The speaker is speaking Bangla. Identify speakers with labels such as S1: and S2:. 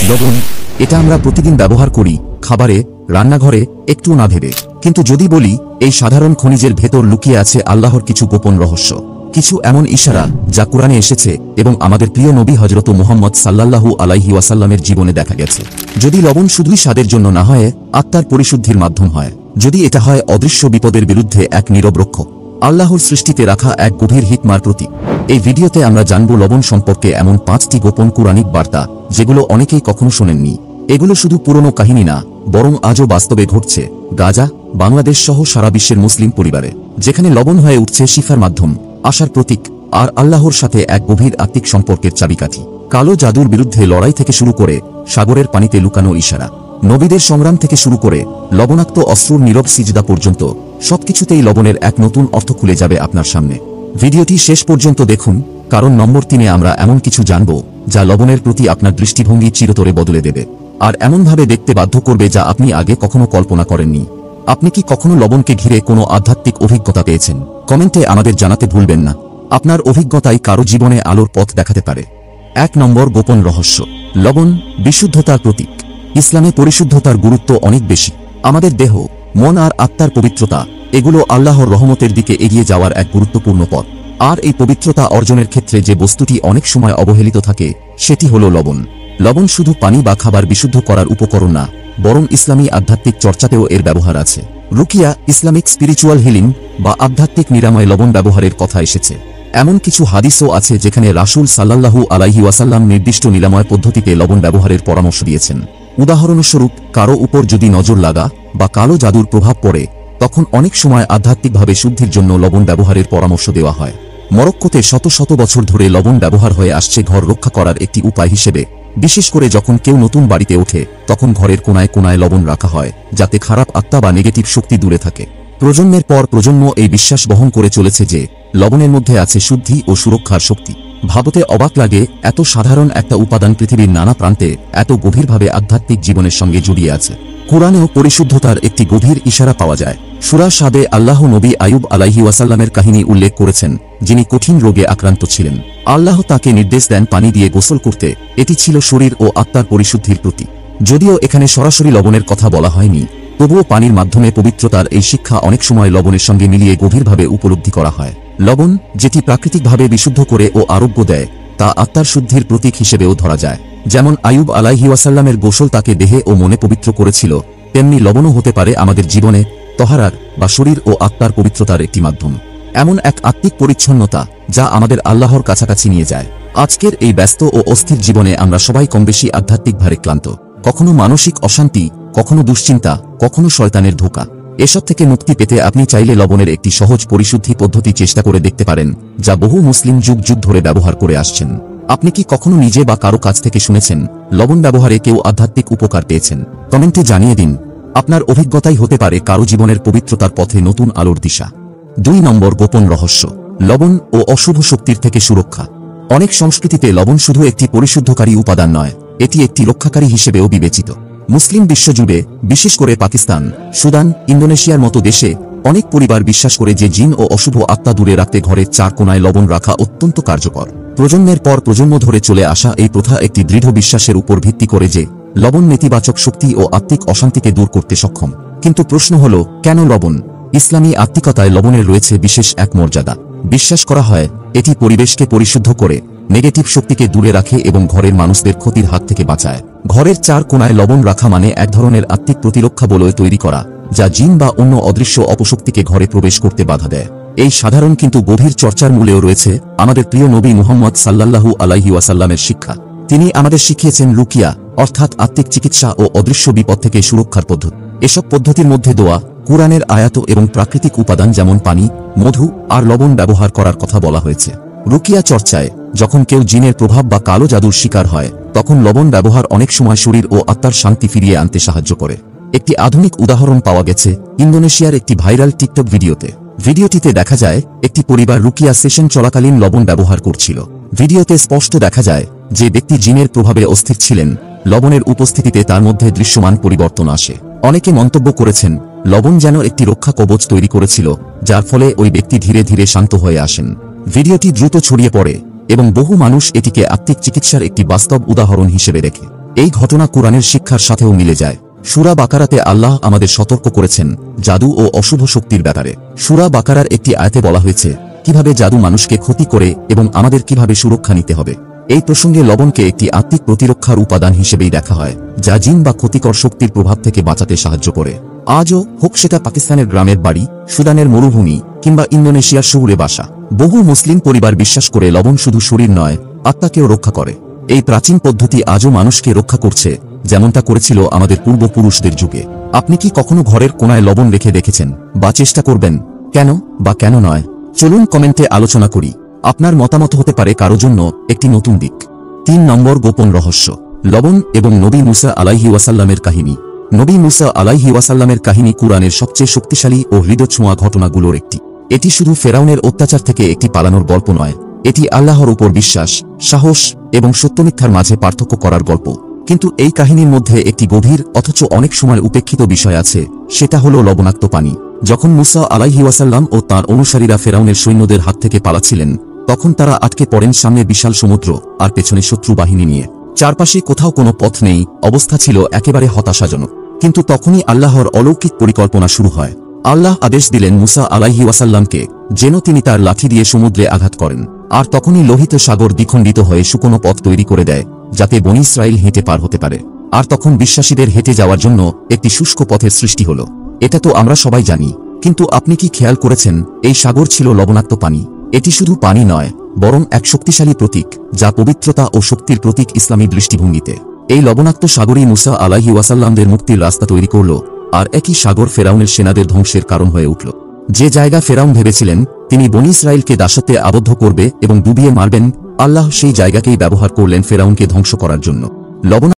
S1: লবণ, এটা আমরা প্রতিদিন ব্যবহার করি, খাবারে, রান্নাঘরে, একটু না ভেবে। কিন্তু যদি বলি এই সাধারণ খনিজের ভেতর লুকিয়ে আছে আল্লাহর কিছু গোপন রহস্য, কিছু এমন ইশারা যা কোরআনে এসেছে এবং আমাদের প্রিয় নবী হযরত মুহাম্মদ সাল্লাল্লাহু আলাইহি ওয়াসাল্লামের জীবনে দেখা গেছে। যদি লবণ শুধুই স্বাদের জন্য না হয়, আত্মার পরিশুদ্ধির মাধ্যম হয়। যদি এটা হয় অদৃশ্য বিপদের বিরুদ্ধে এক নীরব রক্ষক, আল্লাহর সৃষ্টিতে রাখা এক গভীর হিকমার প্রতীক। এই ভিডিওতে আমরা জানব লবণ সম্পর্কে এমন 5টি গোপন কুরআনিক বার্তা যেগুলো অনেকেই কখনো শোনেননি। এগুলো শুধু পুরনো কাহিনী না, বরং আজও বাস্তবে ঘটছে গাজা, বাংলাদেশ সহ সারা বিশ্বের মুসলিম পরিবারে, যেখানে লবণ হয়ে উঠছে শিফার মাধ্যম, আশার প্রতীক আর আল্লাহর সাথে এক গভীর আত্মিক সম্পর্কের চাবিকাঠি। কালো জাদুর বিরুদ্ধে লড়াই থেকে শুরু করে সাগরের পানিতে লুকানো ইশারা, নবীদের সংগ্রাম থেকে শুরু করে লবণাক্ত অশ্রুর নীরব সিজদা পর্যন্ত, সবকিছুতেই লবণের এক নতুন অর্থ খুলে যাবে আপনার সামনে। ভিডিওটি শেষ পর্যন্ত দেখুন, কারণ নম্বর 3-এ আমরা এমন কিছু জানব যা লবণের প্রতি আপনার দৃষ্টিভঙ্গি চিরতরে বদলে দেবে, আর এমনভাবে দেখতে বাধ্য করবে যা আপনি আগে কখনো কল্পনা করেননি। আপনি কি কখনো লবণকে ঘিরে কোনো আধ্যাত্মিক অভিজ্ঞতা পেয়েছেন? কমেন্টে আমাদের জানাতে ভুলবেন না। আপনার অভিজ্ঞতাই কারো জীবনে আলোর পথ দেখাতে পারে। 1 নম্বর গোপন রহস্য। লবণ বিশুদ্ধতার প্রতীক। ইসলামে পরিশুদ্ধতার গুরুত্ব অনেক বেশি। আমাদের দেহ, মন আর আত্মার পবিত্রতা, এগুলো আল্লাহর রহমতের দিকে এগিয়ে যাওয়ার এক গুরুত্বপূর্ণ পথ। আর এই পবিত্রতা অর্জনের ক্ষেত্রে যে বস্তুটি অনেক সময় অবহেলিত থাকে, সেটি হলো লবণ। লবণ শুধু পানি বা খাবার বিশুদ্ধ করার উপকরণ না, বরং ইসলামী আধ্যাত্মিক চর্চাতেও এর ব্যবহার আছে। রুকিয়া, ইসলামিক স্পিরিচুয়াল হিলিং বা আধ্যাত্মিক নিরাময় লবণ ব্যবহারের কথা এসেছে। এমন কিছু হাদিসও আছে যেখানে রাসূল সাল্লাল্লাহু আলাইহি ওয়াসাল্লাম নির্দিষ্ট নিরাময় পদ্ধতিতে লবণ ব্যবহারের পরামর্শ দিয়েছেন। উদাহরণস্বরূপ, কারো উপর যদি নজর লাগা বা কালো জাদুর প্রভাব পড়ে, তখন অনেক সময় আধ্যাত্মিকভাবে শুদ্ধির জন্য লবণ ব্যবহারের পরামর্শ দেওয়া হয়। মরক্কোতে শত শত বছর ধরে লবণ ব্যবহার হয়ে আসছে ঘর রক্ষা করার একটি উপায় হিসেবে। বিশেষ করে যখন কেউ নতুন বাড়িতে ওঠে, তখন ঘরের কোনায় কোনায় লবণ রাখা হয়, যাতে খারাপ আত্মা বা নেগেটিভ শক্তি দূরে থাকে। প্রজন্মের পর প্রজন্ম এই বিশ্বাস বহন করে চলেছে যে লবণের মধ্যে আছে শুদ্ধি ও সুরক্ষার শক্তি। ভাবতে অবাক লাগে, এত সাধারণ একটা উপাদান পৃথিবীর নানা প্রান্তে এত গভীরভাবে আধ্যাত্মিক জীবনের সঙ্গে জড়িয়ে আছে। কুরআনেও পরিশুদ্ধতার একটি গভীর ইশারা পাওয়া যায়। সূরা সাদে আল্লাহ নবী আইয়ুব আলাইহি ওয়াসাল্লামের কাহিনী উল্লেখ করেছেন, যিনি কঠিন রোগে আক্রান্ত ছিলেন। আল্লাহ তাকে নির্দেশ দেন পানি দিয়ে গোসল করতে। এটি ছিল শরীর ও আত্মার পরিশুদ্ধির প্রতীক। যদিও এখানে সরাসরি লবণের কথা বলা হয়নি, তবুও পানির মাধ্যমে পবিত্রতার এই শিক্ষা অনেক সময় লবণের সঙ্গে মিলিয়ে গভীরভাবে উপলব্ধি করা হয়। লবণ, যেটি প্রাকৃতিকভাবে বিশুদ্ধ করে ও আরোগ্য দেয়, তা আত্মার শুদ্ধির প্রতীক হিসেবেও ধরা যায়। যেমন আইয়ুব আলাইহি ওয়াসাল্লামের গোসল তাকে দেহে ও মনে পবিত্র করেছিল, তেমনি লবণও হতে পারে আমাদের জীবনে তহারার বা শরীর ও আত্মার পবিত্রতার একটি মাধ্যম। এমন এক আত্মিক পরিচ্ছন্নতা যা আমাদের আল্লাহর কাছাকাছি নিয়ে যায়। আজকের এই ব্যস্ত ও অস্থির জীবনে আমরা সবাই কমবেশি আধ্যাত্মিক ভারে ক্লান্ত। কখনো মানসিক অশান্তি, কখনো দুশ্চিন্তা, কখনো শয়তানের ধোঁকা। এসব থেকে মুক্তি পেতে আপনি চাইলে লবণের একটি সহজ পরিশুদ্ধি পদ্ধতি চেষ্টা করে দেখতে পারেন, যা বহু মুসলিম যুগ যুগ ধরে ব্যবহার করে আসছেন। আপনি কি কখনো নিজে বা কারো কাছ থেকে শুনেছেন লবণ ব্যবহারে কেউ আধ্যাত্মিক উপকার পেয়েছেন? কমেন্টে জানিয়ে দিন। আপনার অভিজ্ঞতাই হতে পারে কারো জীবনের পবিত্রতার পথে নতুন আলোর দিশা। 2 নম্বর গোপন রহস্য। লবণ ও অশুভ শক্তির থেকে সুরক্ষা। অনেক সংস্কৃতিতে লবণ শুধু একটি পরিশুদ্ধকারী উপাদান নয়, এটি একটি রক্ষাকারী হিসেবেও বিবেচিত। মুসলিম বিশ্বজুড়ে, বিশেষ করে পাকিস্তান, সুদান, ইন্দোনেশিয়ার মতো দেশে অনেক পরিবার বিশ্বাস করে যে জিন ও অশুভ আত্মা দূরে রাখতে ঘরের 4 কোণায় লবণ রাখা অত্যন্ত কার্যকর। প্রজন্মের পর প্রজন্ম ধরে চলে আসা এই প্রথা একটি দৃঢ় বিশ্বাসের উপর ভিত্তি করে যে লবণ নেতিবাচক শক্তি ও আত্মিক অশান্তিকে দূর করতে সক্ষম। কিন্তু প্রশ্ন হল, কেন লবণ? ইসলামী আত্মিকতায় লবণের রয়েছে বিশেষ এক মর্যাদা। বিশ্বাস করা হয় এটি পরিবেশকে পরিশুদ্ধ করে, নেগেটিভ শক্তিকে দূরে রাখে এবং ঘরের মানুষদের ক্ষতির হাত থেকে বাঁচায়। ঘরের 4 কোণায় লবণ রাখা মানে এক ধরনের আত্মিক প্রতিরক্ষা বলয় তৈরি করা, যা জিন বা অন্য অদৃশ্য অপশক্তিকে ঘরে প্রবেশ করতে বাধা দেয়। এই সাধারণ কিন্তু গভীর চর্চার মূলেও রয়েছে আমাদের প্রিয় নবী মুহাম্মদ সাল্লাল্লাহু আলাইহি ওয়াসাল্লামের শিক্ষা। তিনি আমাদের শিখিয়েছেন রুকিয়া, অর্থাৎ আত্মিক চিকিৎসা ও অদৃশ্য বিপদ থেকে সুরক্ষার পদ্ধতি। এসব পদ্ধতির মধ্যে দোয়া, কুরআনের আয়াত এবং প্রাকৃতিক উপাদান যেমন পানি, মধু আর লবণ ব্যবহার করার কথা বলা হয়েছে। রুকিয়া চর্চায় যখন কেউ জিনের প্রভাব বা কালো জাদুর শিকার হয়, তখন লবণ ব্যবহার অনেক সময় শরীর ও আত্মার শান্তি ফিরিয়ে আনতে সাহায্য করে। একটি আধুনিক উদাহরণ পাওয়া গেছে ইন্দোনেশিয়ার একটি ভাইরাল টিকটক ভিডিওতে। ভিডিওটিতে দেখা যায় একটি পরিবার রুকিয়া সেশন চলাকালীন লবণ ব্যবহার করছিল। ভিডিওতে স্পষ্ট দেখা যায় যে ব্যক্তি জিনের প্রভাবে অস্থির ছিলেন, লবণের উপস্থিতিতে তার মধ্যে দৃশ্যমান পরিবর্তন আসে। অনেকে মন্তব্য করেছেন লবণ যেন একটি রক্ষা কবচ তৈরি করেছিল, যার ফলে ওই ব্যক্তি ধীরে ধীরে শান্ত হয়ে আসেন। ভিডিওটি দ্রুত ছড়িয়ে পড়ে এবং বহু মানুষ এটিকে আত্মিক চিকিৎসার একটি বাস্তব উদাহরণ হিসেবে দেখে। এই ঘটনা কুরআনের শিক্ষার সাথেও মিলে যায়। সূরা বাকারাতে আল্লাহ আমাদের সতর্ক করেছেন জাদু ও অশুভ শক্তির ব্যাপারে। সূরা বাকারার একটি আয়াতে বলা হয়েছে কিভাবে জাদু মানুষকে ক্ষতি করে এবং আমাদের কিভাবে সুরক্ষা নিতে হবে। এই প্রসঙ্গে লবণকে একটি আত্মিক প্রতিরক্ষার উপাদান হিসেবেই দেখা হয়, যা জিন বা ক্ষতিকর শক্তির প্রভাব থেকে বাঁচাতে সাহায্য করে। আজও হোক সেটা পাকিস্তানের গ্রামের বাড়ি, সুদানের মরুভূমি কিংবা ইন্দোনেশিয়ার শহুরে বাসা, বহু মুসলিম পরিবার বিশ্বাস করে লবণ শুধু শরীর নয়, আত্মাকেও রক্ষা করে। এই প্রাচীন পদ্ধতি আজও মানুষকে রক্ষা করছে, যেমনটা করেছিল আমাদের পূর্বপুরুষদের যুগে। আপনি কি কখনো ঘরের কোনায় লবণ রেখে দেখেছেন বা চেষ্টা করবেন? কেন বা কেন নয়, চলুন কমেন্টে আলোচনা করি। আপনার মতামত হতে পারে কারো জন্য একটি নতুন দিক। 3 নম্বর গোপন রহস্য, লবণ এবং নবী মুসা আলাইহি ওয়াসাল্লামের কাহিনী। নবী মুসা আলাইহি ওয়াসাল্লামের কাহিনী কুরআনের সবচেয়ে শক্তিশালী ও হৃদয়ছোঁয়া ঘটনাগুলোর একটি। এটি শুধু ফেরাউনের অত্যাচার থেকে একটি পালানোর গল্প নয়, এটি আল্লাহর উপর বিশ্বাস, সাহস এবং সত্যমিথ্যার মাঝে পার্থক্য করার গল্প। কিন্তু এই কাহিনীর মধ্যে একটি গভীর অথচ অনেক সময় উপেক্ষিত বিষয় আছে, সেটা হলো লবণাক্ত পানি। যখন মুসা আলাইহি ওয়াসাল্লাম ও তাঁর অনুসারীরা ফেরাউনের সৈন্যদের হাত থেকে পালাচ্ছিলেন, তখন তারা আটকে পড়েন সামনে বিশাল সমুদ্র আর পেছনে শত্রু বাহিনী নিয়ে। চারপাশে কোথাও কোনো পথ নেই, অবস্থা ছিল একেবারে হতাশাজনক। কিন্তু তখনই আল্লাহর অলৌকিক পরিকল্পনা শুরু হয়। আল্লাহ আদেশ দিলেন মুসা আলাইহি ওয়াসাল্লামকে যেন তিনি তার লাঠি দিয়ে সমুদ্রে আঘাত করেন, আর তখনই লোহিত সাগর দ্বিখণ্ডিত হয়ে শুকনো পথ তৈরি করে দেয়, যাতে বনী ইসরাইল হেঁটে পার হতে পারে। আর তখন বিশ্বাসীদের হেঁটে যাওয়ার জন্য একটি শুষ্ক পথের সৃষ্টি হল। এটা তো আমরা সবাই জানি, কিন্তু আপনি কি খেয়াল করেছেন এই সাগর ছিল লবণাক্ত পানি? এটি শুধু পানি নয়, বরং এক শক্তিশালী প্রতীক, যা পবিত্রতা ও শক্তির প্রতীক ইসলামী দৃষ্টিভঙ্গিতে। এই লবণাক্ত সাগরই মুসা আলাইহি ওয়াসাল্লামদের মুক্তির রাস্তা তৈরি করল, আর একই সাগর ফেরাউনের সেনাদের ধ্বংসের কারণ হয়ে উঠল। যে জায়গা ফেরাউন ভেবেছিলেন তিনি বনী ইসরাইলকে দাসত্বে আবদ্ধ করবে এবং ডুবিয়ে মারবেন, আল্লাহ সেই জায়গাকেই ব্যবহার করলেন ফেরাউনকে ধ্বংস করার জন্য। লবণ